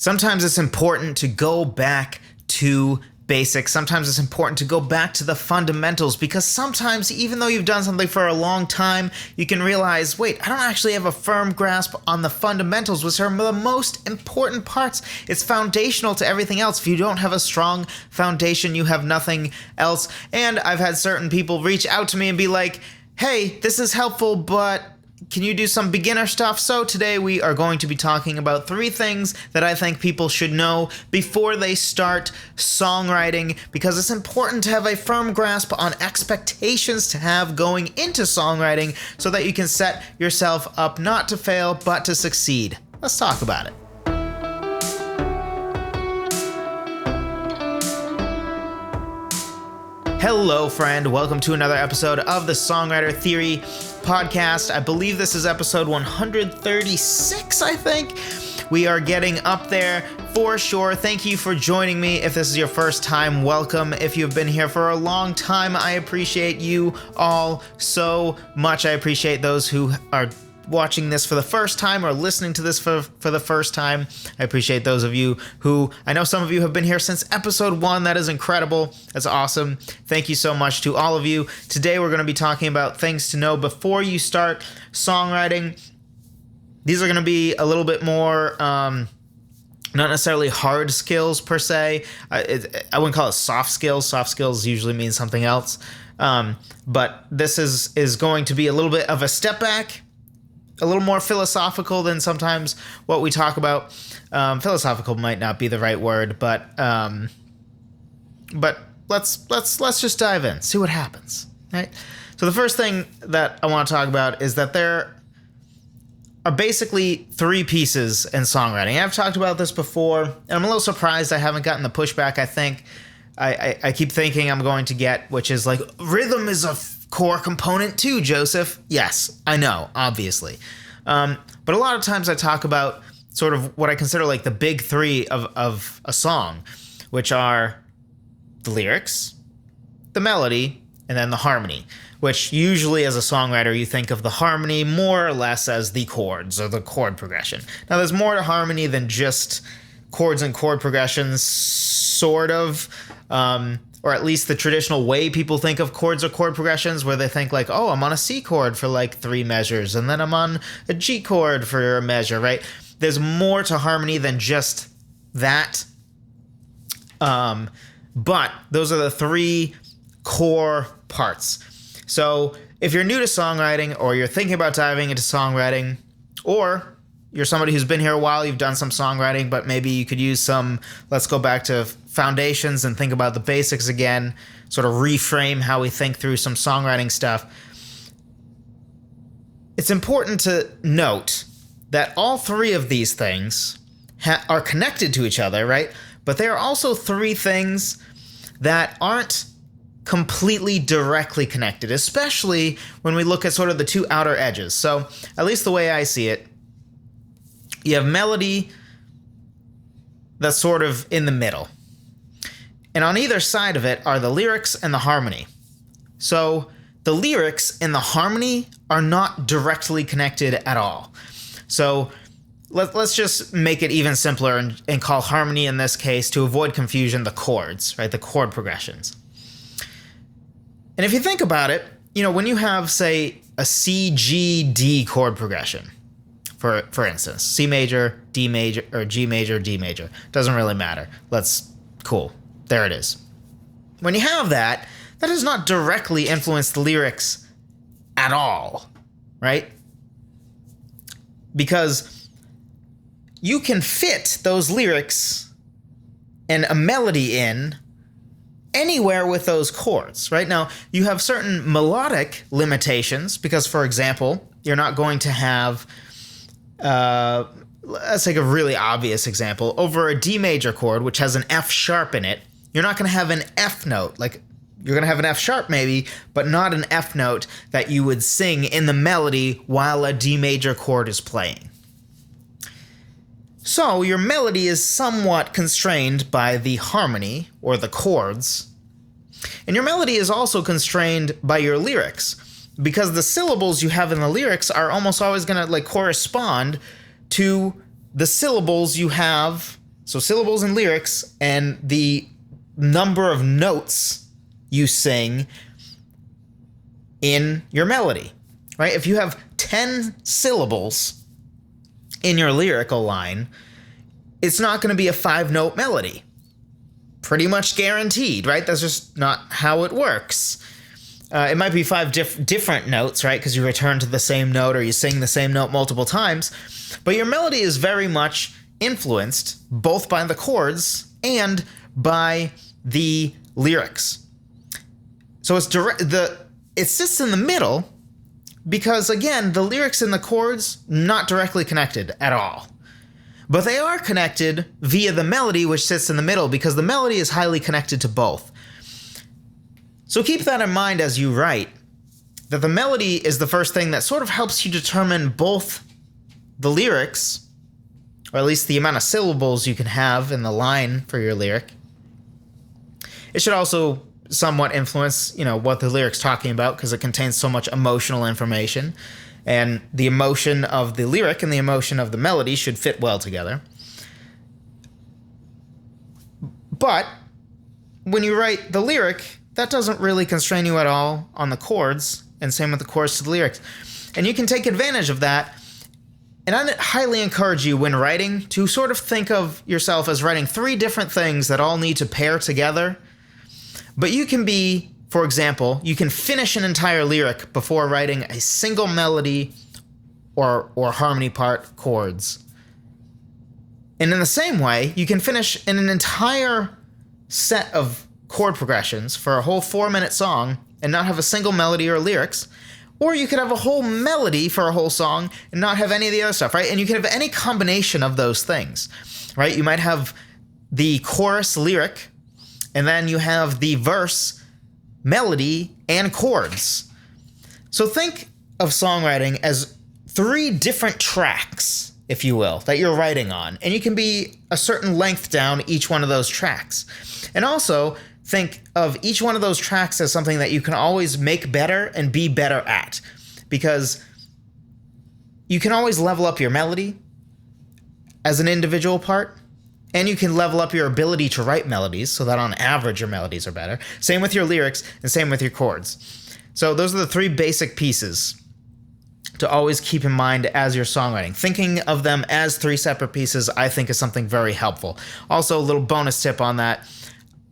Sometimes it's important to go back to basics. Sometimes it's important to go back to the fundamentals, because sometimes, even though you've done something for a long time, you can realize, wait, I don't actually have a firm grasp on the fundamentals, which are the most important parts. It's foundational to everything else. If you don't have a strong foundation, you have nothing else. And I've had certain people reach out to me and be like, hey, this is helpful, but can you do some beginner stuff? So today we are going to be talking about 3 things that I think people should know before they start songwriting, because it's important to have a firm grasp on expectations to have going into songwriting so that you can set yourself up not to fail, but to succeed. Let's talk about it. Hello, friend. Welcome to another episode of the Songwriter Theory podcast. I believe this is episode 136, I think. We are getting up there for sure. Thank you for joining me. If this is your first time, welcome. If you've been here for a long time, I appreciate you all so much. I appreciate those who are watching this for the first time or listening to this for the first time. I appreciate those of you who, I know some of you have been here since episode 1. That is incredible. That's awesome. Thank you so much to all of you. Today we're going to be talking about things to know before you start songwriting. These are going to be a little bit more, not necessarily hard skills per se. I wouldn't call it soft skills. Soft skills usually mean something else. But this is going to be a little bit of a step back, a little more philosophical than sometimes what we talk about. Philosophical might not be the right word, but let's just dive in, see what happens, right? So the first thing that I want to talk about is that there are basically 3 pieces in songwriting. I've talked about this before, and I'm a little surprised I haven't gotten the pushback I think I keep thinking I'm going to get, which is like, rhythm is a core component too, Joseph. Yes, I know, obviously. But a lot of times I talk about sort of what I consider like the big 3 of a song, which are the lyrics, the melody, and then the harmony, which usually as a songwriter you think of the harmony more or less as the chords or the chord progression. Now there's more to harmony than just chords and chord progressions, sort of. Or at least the traditional way people think of chords or chord progressions, where they think like, oh, I'm on a C chord for like 3 measures, and then I'm on a G chord for a measure, right? There's more to harmony than just that. But those are the 3 core parts. So if you're new to songwriting, or you're thinking about diving into songwriting, or you're somebody who's been here a while, you've done some songwriting, but maybe you could use some, let's go back to foundations and think about the basics again, sort of reframe how we think through some songwriting stuff. It's important to note that all 3 of these things are connected to each other, right? But there are also 3 things that aren't completely directly connected, especially when we look at sort of the 2 outer edges. So at least the way I see it, you have melody that's sort of in the middle. And on either side of it are the lyrics and the harmony. So the lyrics and the harmony are not directly connected at all. So let's just make it even simpler and call harmony in this case, to avoid confusion, the chords, right? The chord progressions. And if you think about it, you know, when you have, say, a C, G, D chord progression, for instance, C major, D major, or G major, D major. Doesn't really matter. Cool. There it is. When you have that, that does not directly influence the lyrics at all, right? Because you can fit those lyrics and a melody in anywhere with those chords, right? Now, you have certain melodic limitations because, for example, you're not going to have let's take a really obvious example. Over a D major chord, which has an F sharp in it, you're not going to have an F note. Like, you're going to have an F sharp maybe, but not an F note that you would sing in the melody while a D major chord is playing. So your melody is somewhat constrained by the harmony or the chords, and your melody is also constrained by your lyrics, because the syllables you have in the lyrics are almost always going to like correspond to the syllables you have So syllables and lyrics and the number of notes you sing in your melody, right? If you have 10 syllables in your lyrical line, it's not going to be a 5-note melody. Pretty much guaranteed, right? That's just not how it works. It might be 5 different notes, right? Because you return to the same note or you sing the same note multiple times. But your melody is very much influenced both by the chords and by the lyrics. So it sits in the middle because, again, the lyrics and the chords not directly connected at all. But they are connected via the melody, which sits in the middle, because the melody is highly connected to both. So keep that in mind as you write, that the melody is the first thing that sort of helps you determine both the lyrics, or at least the amount of syllables you can have in the line for your lyric. It should also somewhat influence, what the lyric's talking about, because it contains so much emotional information. And the emotion of the lyric and the emotion of the melody should fit well together. But when you write the lyric, that doesn't really constrain you at all on the chords, and same with the chords to the lyrics. And you can take advantage of that. And I highly encourage you when writing to sort of think of yourself as writing 3 different things that all need to pair together. But you can be, for example, you can finish an entire lyric before writing a single melody or harmony part chords. And in the same way, you can finish in an entire set of chord progressions for a whole 4-minute song and not have a single melody or lyrics. Or you could have a whole melody for a whole song and not have any of the other stuff, right? And you can have any combination of those things, right? You might have the chorus lyric, and then you have the verse melody and chords. So think of songwriting as 3 different tracks, if you will, that you're writing on. And you can be a certain length down each one of those tracks. And also think of each one of those tracks as something that you can always make better and be better at. Because you can always level up your melody as an individual part. And you can level up your ability to write melodies so that on average your melodies are better. Same with your lyrics and same with your chords. So those are the 3 basic pieces to always keep in mind as you're songwriting. Thinking of them as 3 separate pieces, I think, is something very helpful. Also, a little bonus tip on that.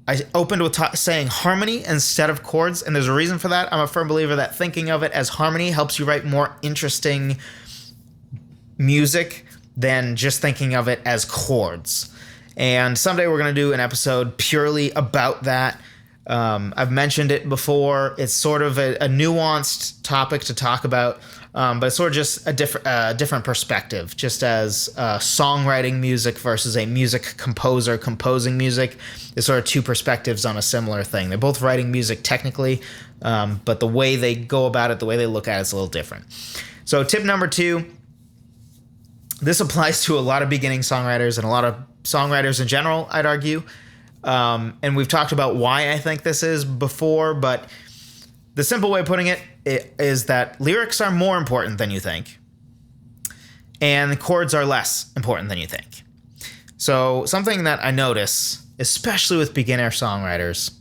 I opened with saying harmony instead of chords, and there's a reason for that. I'm a firm believer that thinking of it as harmony helps you write more interesting music than just thinking of it as chords. And someday we're going to do an episode purely about that. I've mentioned it before. It's sort of a nuanced topic to talk about, but it's sort of just a different perspective, just as songwriting music versus a music composer composing music is sort of 2 perspectives on a similar thing. They're both writing music technically, but the way they go about it, the way they look at it is a little different. So tip number 2, this applies to a lot of beginning songwriters and a lot of songwriters in general, I'd argue. And we've talked about why I think this is before, but the simple way of putting it is that lyrics are more important than you think, and the chords are less important than you think. So something that I notice, especially with beginner songwriters,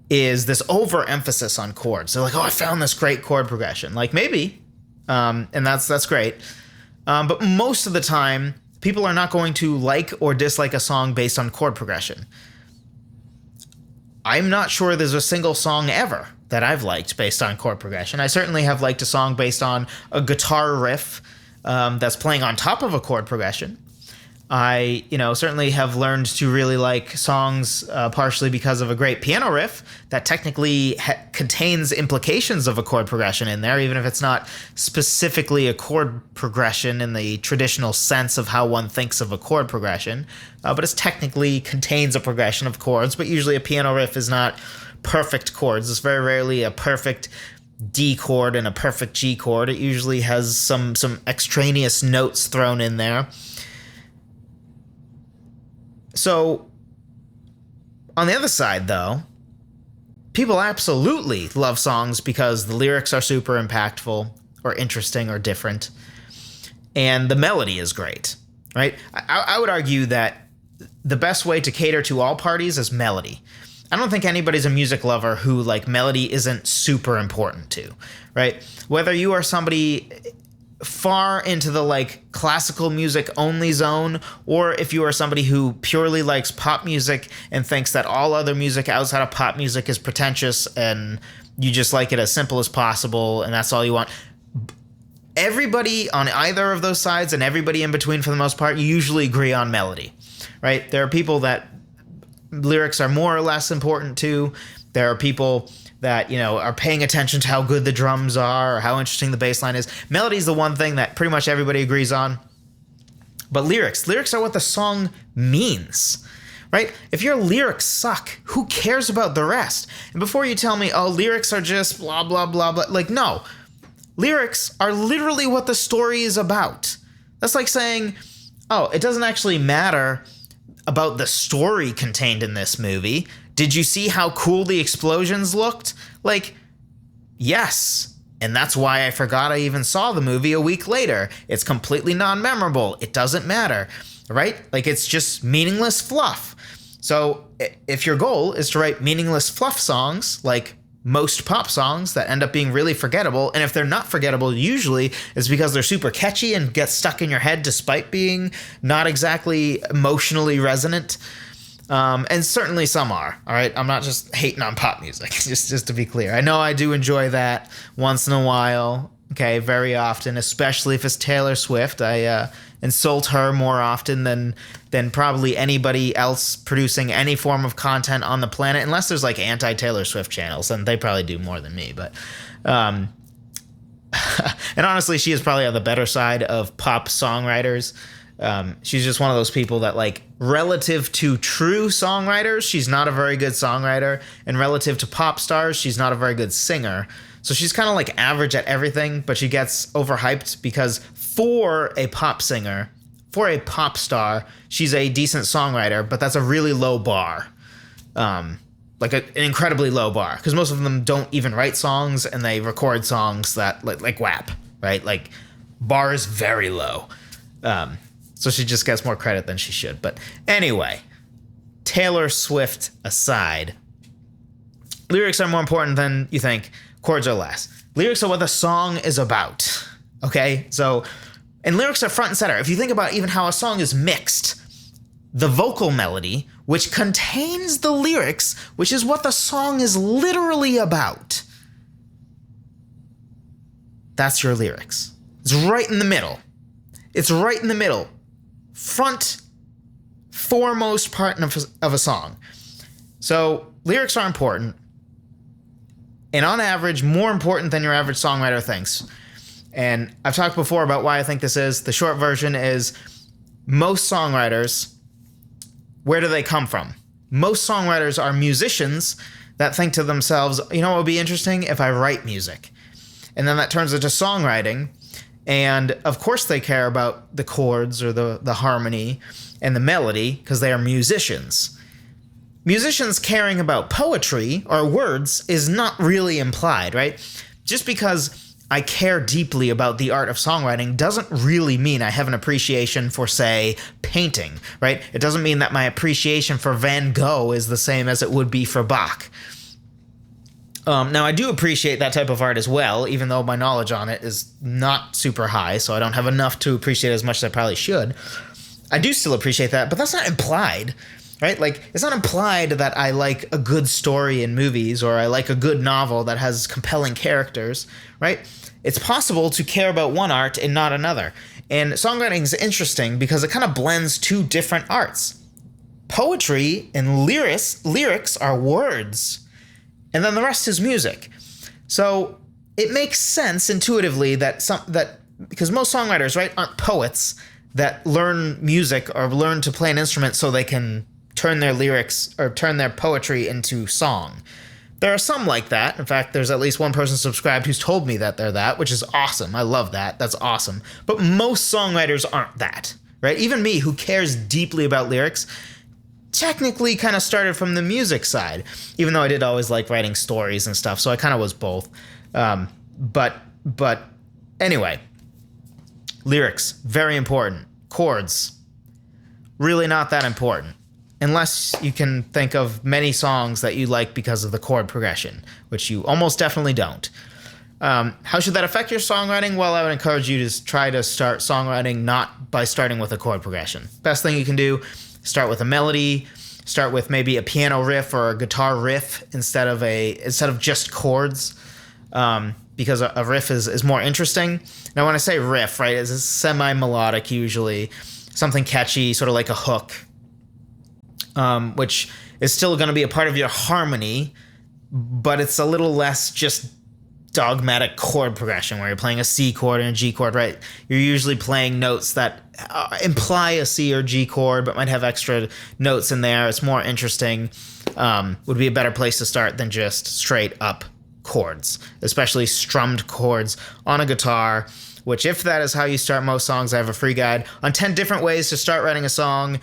is this overemphasis on chords. They're like, oh, I found this great chord progression. Like, maybe, and that's great. But most of the time, people are not going to like or dislike a song based on chord progression. I'm not sure there's a single song ever that I've liked based on chord progression. I certainly have liked a song based on a guitar riff that's playing on top of a chord progression. I, certainly have learned to really like songs partially because of a great piano riff that technically contains implications of a chord progression in there, even if it's not specifically a chord progression in the traditional sense of how one thinks of a chord progression. But it technically contains a progression of chords, but usually a piano riff is not perfect chords. It's very rarely a perfect D chord and a perfect G chord. It usually has some extraneous notes thrown in there. So, on the other side, though, people absolutely love songs because the lyrics are super impactful or interesting or different, and the melody is great, right? I would argue that the best way to cater to all parties is melody. I don't think anybody's a music lover who like melody isn't super important to, right? Whether you are somebody far into the like classical music only zone, or if you are somebody who purely likes pop music and thinks that all other music outside of pop music is pretentious and you just like it as simple as possible and that's all you want. Everybody on either of those sides and everybody in between for the most part, you usually agree on melody, right? There are people that lyrics are more or less important to. There are people that, you know, are paying attention to how good the drums are or how interesting the bass line is. Melody is the one thing that pretty much everybody agrees on. But lyrics are what the song means, right? If your lyrics suck, who cares about the rest? And before you tell me, oh, lyrics are just blah, blah, blah, blah, like, no. Lyrics are literally what the story is about. That's like saying, oh, it doesn't actually matter about the story contained in this movie. Did you see how cool the explosions looked? Like, yes. And that's why I forgot I even saw the movie a week later. It's completely non-memorable. It doesn't matter, right? Like, it's just meaningless fluff. So if your goal is to write meaningless fluff songs, like most pop songs that end up being really forgettable, and if they're not forgettable, usually it's because they're super catchy and get stuck in your head despite being not exactly emotionally resonant. And certainly some are, all right? I'm not just hating on pop music, just to be clear. I know I do enjoy that once in a while, okay, very often, especially if it's Taylor Swift. I insult her more often than probably anybody else producing any form of content on the planet, unless there's like anti-Taylor Swift channels, and they probably do more than me. But and honestly, she is probably on the better side of pop songwriters. She's just one of those people that, like, relative to true songwriters, she's not a very good songwriter, and relative to pop stars, she's not a very good singer. So she's kind of like average at everything, but she gets overhyped because for a pop singer, for a pop star, she's a decent songwriter, but that's a really low bar. Like an incredibly low bar, because most of them don't even write songs, and they record songs that like WAP, right? Like, bar is very low. So she just gets more credit than she should. But anyway, Taylor Swift aside, lyrics are more important than you think. Chords are less. Lyrics are what the song is about, okay? So, and lyrics are front and center. If you think about even how a song is mixed, the vocal melody, which contains the lyrics, which is what the song is literally about, that's your lyrics. It's right in the middle. It's right in the middle. Front, foremost part of a song. So lyrics are important, and on average, more important than your average songwriter thinks. And I've talked before about why I think this is. The short version is, most songwriters, where do they come from? Most songwriters are musicians that think to themselves, you know what would be interesting if I write music? And then that turns into songwriting. And of course they care about the chords or the harmony and the melody because they are musicians. Musicians caring about poetry or words is not really implied, right? Just because I care deeply about the art of songwriting doesn't really mean I have an appreciation for, say, painting, right? It doesn't mean that my appreciation for Van Gogh is the same as it would be for Bach. Now, I do appreciate that type of art as well, even though my knowledge on it is not super high, so I don't have enough to appreciate as much as I probably should. I do still appreciate that, but that's not implied, right? Like, it's not implied that I like a good story in movies or I like a good novel that has compelling characters, right? It's possible to care about one art and not another. And songwriting is interesting because it kind of blends two different arts. Poetry and lyrics are words, and then the rest is music. So it makes sense intuitively that because most songwriters, right, aren't poets that learn music or learn to play an instrument so they can turn their lyrics or turn their poetry into song. There are some like that. In fact, there's at least one person subscribed who's told me that they're that, which is awesome. I love that. That's awesome. But most songwriters aren't that, right? Even me, who cares deeply about lyrics, technically kind of started from the music side, even though I did always like writing stories and stuff, so I kind of was both. But anyway, lyrics, very important. Chords. really not that important. Unless you can think of many songs that you like because of the chord progression, which you almost definitely don't. How should that affect your songwriting? Well, I would encourage you to try to start songwriting not by starting with a chord progression. Best thing you can do, start with a melody, start with maybe a piano riff or a guitar riff instead of just chords, because a riff is more interesting. Now, when I say riff, right, it's semi-melodic usually, something catchy, sort of like a hook, which is still going to be a part of your harmony, but it's a little less just dogmatic chord progression where you're playing a C chord and a G chord, right? You're usually playing notes that imply a C or G chord, but might have extra notes in there. It's more interesting. Would be a better place to start than just straight up chords, especially strummed chords on a guitar, which if that is how you start most songs, I have a free guide on 10 different ways to start writing a song.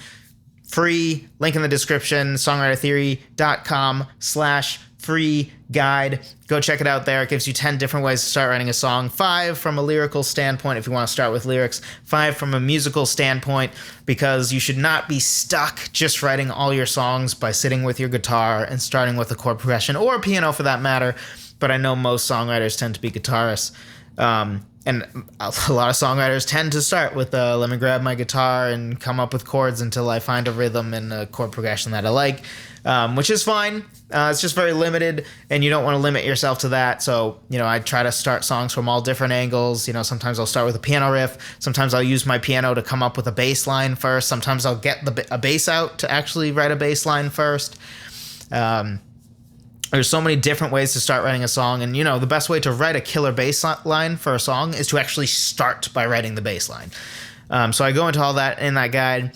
Free, link in the description, songwritertheory.com/free guide. Go check it out there. It gives you 10 different ways to start writing a song. 5 from a lyrical standpoint if you want to start with lyrics. 5 from a musical standpoint, because you should not be stuck just writing all your songs by sitting with your guitar and starting with a chord progression, or piano for that matter. But I know most songwriters tend to be guitarists. And a lot of songwriters tend to start with let me grab my guitar and come up with chords until I find a rhythm and a chord progression that I like, which is fine. It's just very limited, and you don't want to limit yourself to that. So, I try to start songs from all different angles. Sometimes I'll start with a piano riff. Sometimes I'll use my piano to come up with a bass line first. Sometimes I'll get a bass out to actually write a bass line first. There's so many different ways to start writing a song, and the best way to write a killer bass line for a song is to actually start by writing the bass line. So I go into all that in that guide.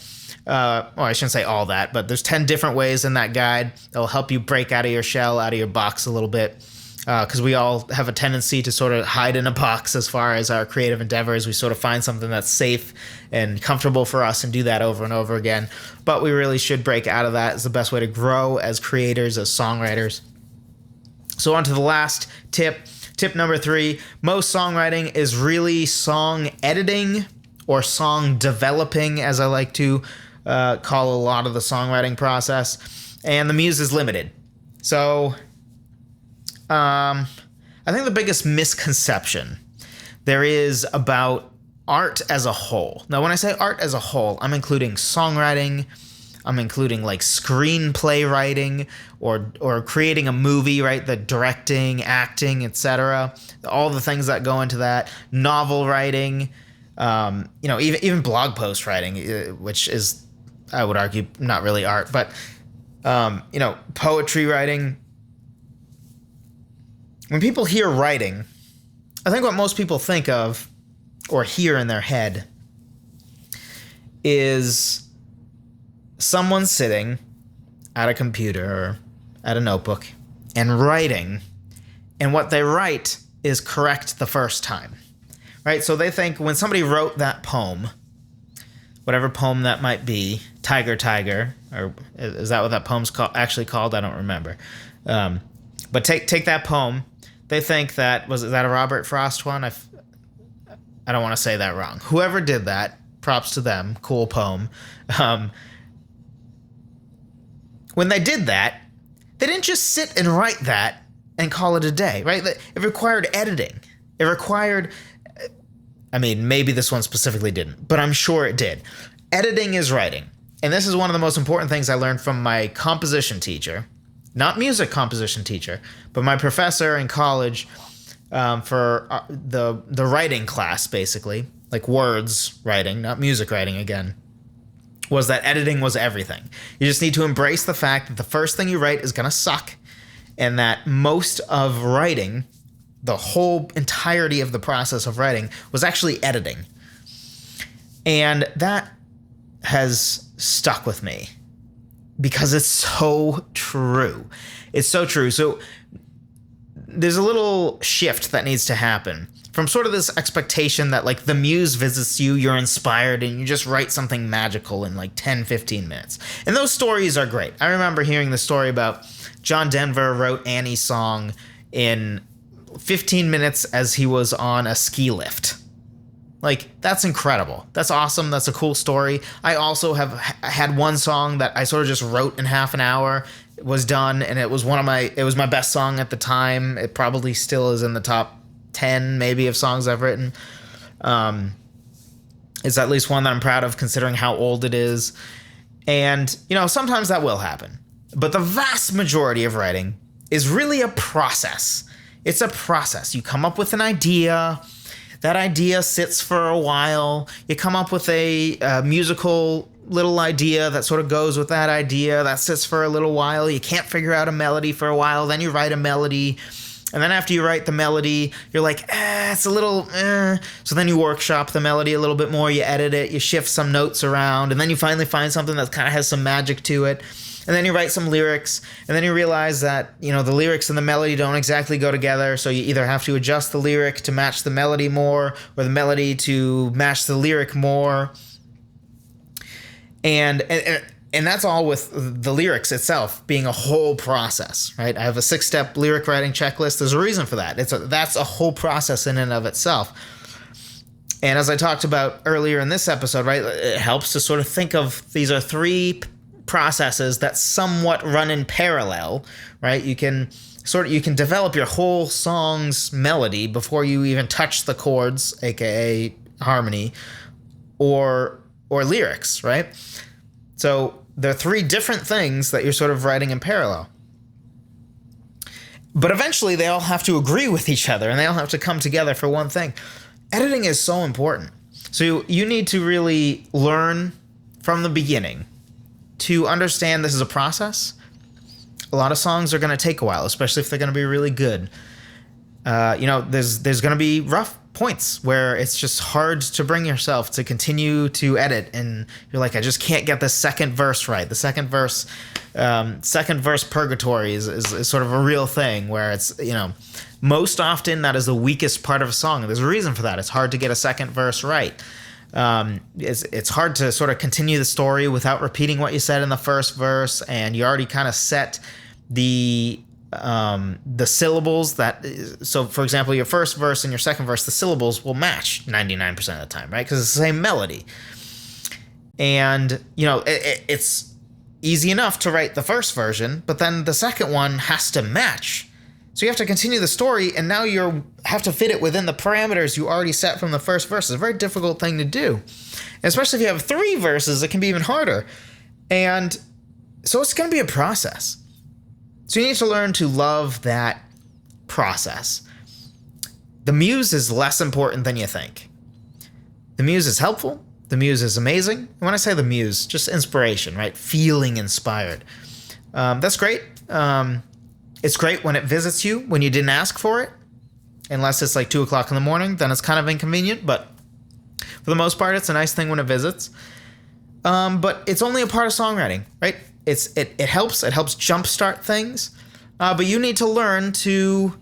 I shouldn't say all that, but there's 10 different ways in that guide that will help you break out of your shell, out of your box a little bit, because we all have a tendency to sort of hide in a box as far as our creative endeavors. We sort of find something that's safe and comfortable for us and do that over and over again. But we really should break out of that. It's the best way to grow as creators, as songwriters. So on to the last tip. Tip number 3, most songwriting is really song editing, or song developing, as I like to call a lot of the songwriting process. And the muse is limited. So I think the biggest misconception there is about art as a whole. Now, when I say art as a whole, I'm including songwriting, I'm including like screenplay writing or creating a movie, right? The directing, acting, etc. All the things that go into that. Novel writing, even blog post writing, which is, I would argue, not really art, but poetry writing. When people hear writing, I think what most people think of or hear in their head is someone sitting at a computer or at a notebook and writing, and what they write is correct the first time, right? So they think when somebody wrote that poem, whatever poem that might be, Tiger, Tiger, or is that what that poem's actually called? I don't remember. But take that poem. They think that, was that a Robert Frost one? I don't want to say that wrong. Whoever did that, props to them. Cool poem. When they did that, they didn't just sit and write that and call it a day, right? It required editing. It required, maybe this one specifically didn't, but I'm sure it did. Editing is writing. And this is one of the most important things I learned from my composition teacher, not music composition teacher, but my professor in college for the writing class, basically, like words writing, not music writing again, was that editing was everything. You just need to embrace the fact that the first thing you write is going to suck, and that most of writing, the whole entirety of the process of writing, was actually editing. And that has stuck with me because it's so true. It's so true. So there's a little shift that needs to happen from sort of this expectation that like the muse visits you, you're inspired, and you just write something magical in like 10, 15 minutes. And those stories are great. I remember hearing the story about John Denver wrote Annie's song in 15 minutes as he was on a ski lift. Like, that's incredible. That's awesome. That's a cool story. I also have had one song that I sort of just wrote in half an hour. It was done, and it was my best song at the time. It probably still is in the top 10 maybe of songs I've written. It's at least one that I'm proud of considering how old it is. And, sometimes that will happen. But the vast majority of writing is really a process. It's a process. You come up with an idea. That idea sits for a while. You come up with a musical little idea that sort of goes with that idea. That sits for a little while. You can't figure out a melody for a while. Then you write a melody. And then after you write the melody, you're like, it's a little, So then you workshop the melody a little bit more. You edit it. You shift some notes around. And then you finally find something that kind of has some magic to it. And then you write some lyrics, and then you realize that, the lyrics and the melody don't exactly go together, so you either have to adjust the lyric to match the melody more, or the melody to match the lyric more. And that's all with the lyrics itself being a whole process, right? I have a 6-step lyric writing checklist. There's a reason for that. That's a whole process in and of itself. And as I talked about earlier in this episode, right, it helps to sort of think of these are 3 processes that somewhat run in parallel, right? You can develop your whole song's melody before you even touch the chords, aka harmony, or lyrics, right? So there are 3 different things that you're sort of writing in parallel. But eventually they all have to agree with each other, and they all have to come together for one thing. Editing is so important. So you need to really learn from the beginning to understand this is a process. A lot of songs are going to take a while, especially if they're going to be really good. There's going to be rough points where it's just hard to bring yourself to continue to edit, and you're like, I just can't get the second verse right. The second verse purgatory is sort of a real thing where it's, most often that is the weakest part of a song. And there's a reason for that. It's hard to get a second verse right. It's hard to sort of continue the story without repeating what you said in the first verse, and you already kind of set the syllables so for example, your first verse and your second verse, the syllables will match 99% of the time, right? Because it's the same melody. And, it's easy enough to write the first version, but then the second one has to match. So you have to continue the story, and now you have to fit it within the parameters you already set from the first verse. It's a very difficult thing to do. And especially if you have 3 verses, it can be even harder. And so it's going to be a process. So you need to learn to love that process. The muse is less important than you think. The muse is helpful. The muse is amazing. And when I say the muse, just inspiration, right? Feeling inspired. That's great. It's great when it visits you when you didn't ask for it, unless it's like 2 o'clock in the morning, then it's kind of inconvenient, but for the most part, it's a nice thing when it visits. But it's only a part of songwriting, right? It helps jumpstart things, but you need to learn to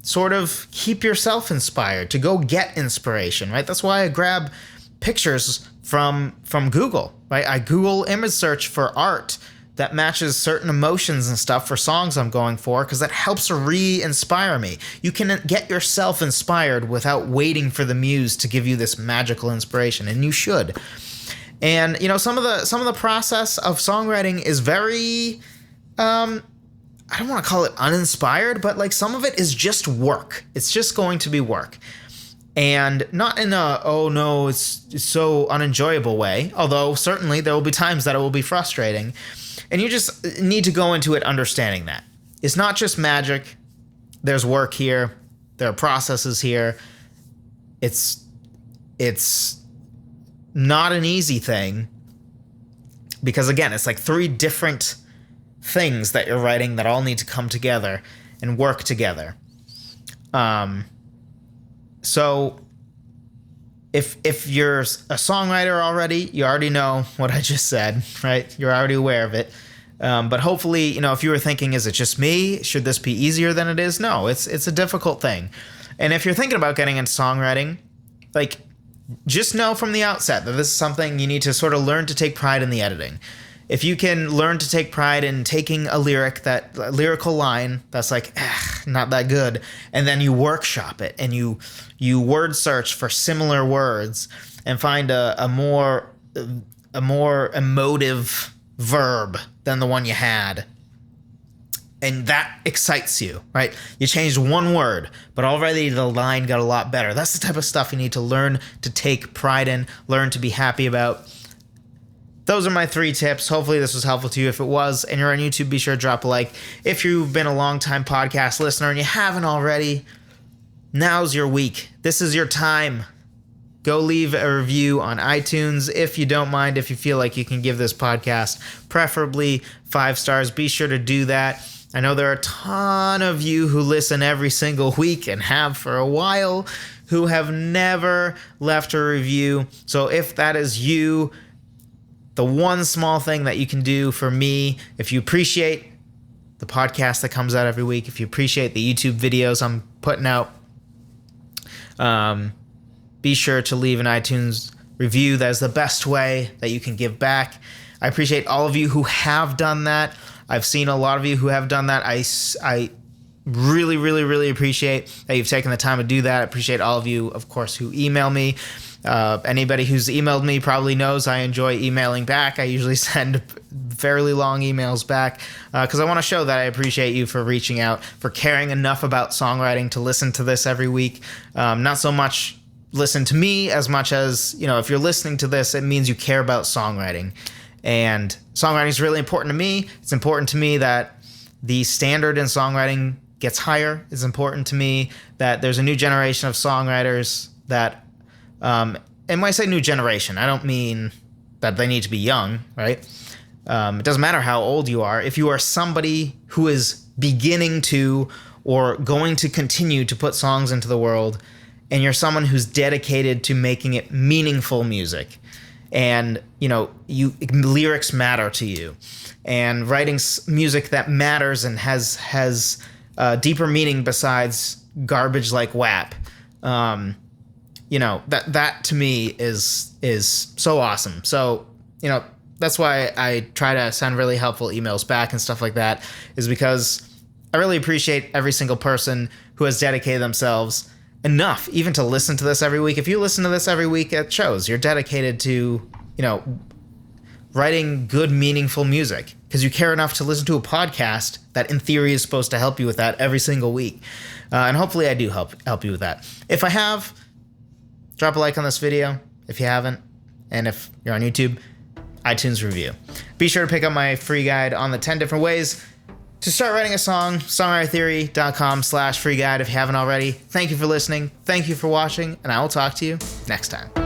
sort of keep yourself inspired, to go get inspiration, right? That's why I grab pictures from Google, right? I Google image search for art that matches certain emotions and stuff for songs I'm going for, because that helps re-inspire me. You can get yourself inspired without waiting for the muse to give you this magical inspiration, and you should. And some of the process of songwriting is very I don't want to call it uninspired, but like some of it is just work. It's just going to be work. And not in a, oh no, it's so unenjoyable way, although certainly there will be times that it will be frustrating. And you just need to go into it understanding that. It's not just magic. There's work here. There are processes here. It's not an easy thing because, again, it's like 3 different things that you're writing that all need to come together and work together. So if you're a songwriter already, you already know what I just said, right? You're already aware of it. But hopefully, if you were thinking, is it just me? Should this be easier than it is? No, it's a difficult thing. And if you're thinking about getting into songwriting, like, just know from the outset that this is something you need to sort of learn to take pride in the editing. If you can learn to take pride in taking a lyrical line that's like, not that good. And then you workshop it and you word search for similar words and find a more emotive verb than the one you had. And that excites you, right? You changed one word, but already the line got a lot better. That's the type of stuff you need to learn to take pride in, learn to be happy about. Those are my 3 tips. Hopefully this was helpful to you. If it was, and you're on YouTube, be sure to drop a like. If you've been a long-time podcast listener and you haven't already, now's your week. This is your time. Go leave a review on iTunes if you don't mind, if you feel like you can give this podcast preferably 5 stars. Be sure to do that. I know there are a ton of you who listen every single week and have for a while who have never left a review. So if that is you, the one small thing that you can do for me, if you appreciate the podcast that comes out every week, if you appreciate the YouTube videos I'm putting out, be sure to leave an iTunes review. That is the best way that you can give back. I appreciate all of you who have done that. I've seen a lot of you who have done that. I really, really, really appreciate that you've taken the time to do that. I appreciate all of you, of course, who email me. Anybody who's emailed me probably knows I enjoy emailing back. I usually send fairly long emails back because I want to show that I appreciate you for reaching out, for caring enough about songwriting to listen to this every week. Not so much listen to me as much as, if you're listening to this, it means you care about songwriting. And songwriting is really important to me. It's important to me that the standard in songwriting gets higher. It's important to me that there's a new generation of songwriters that, and when I say new generation, I don't mean that they need to be young, right? It doesn't matter how old you are. If you are somebody who is beginning to or going to continue to put songs into the world, and you're someone who's dedicated to making it meaningful music, and lyrics matter to you, and writing music that matters and has deeper meaning besides garbage like WAP, that to me is so awesome. So that's why I try to send really helpful emails back and stuff like that, is because I really appreciate every single person who has dedicated themselves enough even to listen to this every week. If you listen to this every week, it shows you're dedicated to, writing good, meaningful music because you care enough to listen to a podcast that in theory is supposed to help you with that every single week. And hopefully I do help you with that. If I have, drop a like on this video if you haven't. And if you're on YouTube, iTunes review. Be sure to pick up my free guide on the 10 different ways to start writing a song, songwritertheory.com/free guide if you haven't already. Thank you for listening. Thank you for watching, and I will talk to you next time.